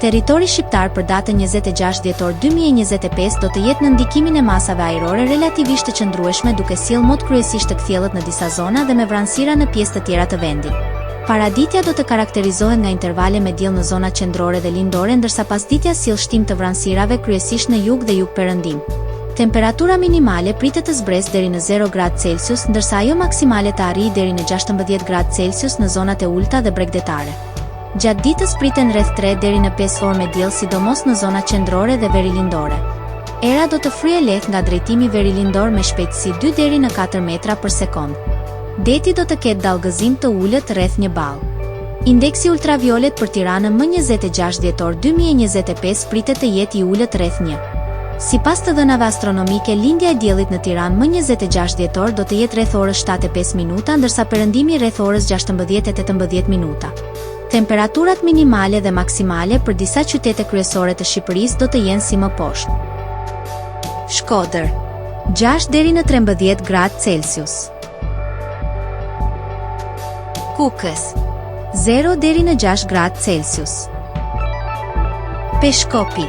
Territori shqiptar për datën 26 dhjetor 2025 do të jetë në ndikimin e masave ajrore relativisht të qëndrueshme, duke sjellë mod kryesisht të kthjellët në disa zona dhe me vranësira në pjesë të tjera të vendit. Paraditja do të karakterizohet nga intervale me diell në zonat qendrore dhe lindore, ndërsa pasditja sjell shtim të vranësirave kryesisht në jug dhe jugperëndim. Temperatura minimale pritet të zbresë deri në 0 gradë Celsius, ndërsa ajo maksimale të arrijë deri në 16 gradë Celsius në zonat e ulta dhe bregdetare. Gjatë ditës priten rreth 3 deri në 5 orë me diell, sidomos në zonat qendrore dhe verilindore. Era do të fryejë lehtë nga drejtimi verilindor me shpejtësi 2 deri në 4 metra për sekond. Deti do të ketë dallgëzim të ulët rreth 1 ball. Indeksi ultraviolet për Tiranën më 26 dhjetor 2025 pritet të jetë i ulët rreth 1. Sipas të dhënave astronomike, lindja e diellit në Tiranë më 26 dhjetor do të jetë rreth orës 7:05 minuta, ndërsa perëndimi rreth orës 16:18 minuta. Temperaturat minimale dhe maksimale për disa qytete kryesore të Shqipërisë do të jenë si më poshtë. Shkodër 6 deri në 13 gradë Celsius. Kukës 0 deri në 6 gradë Celsius. Peshkopi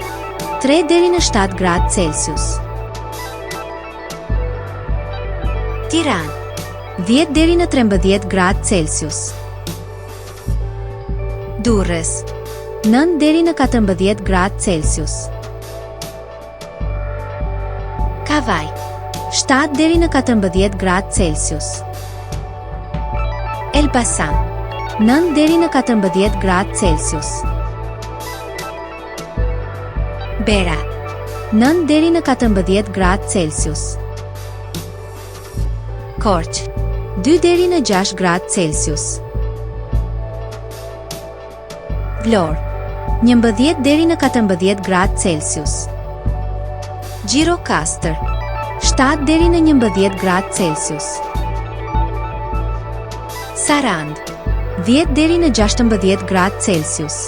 3 deri në 7 gradë Celsius. Tiranë 10 deri në 13 gradë Celsius. Durrës 9 deri në 14 gradë Celsius. Kavaj 7 deri në 14 gradë Celsius. Elbasan 9 deri në 14 gradë Celsius. Berat 9 deri në 14 gradë Celsius. Korç 2 deri në 6 gradë Celsius. Vlorë 11 deri në 14 gradë Celsius. Gjirokastër 7 deri në 11 gradë Celsius. Sarandë 10 deri në 16 gradë Celsius.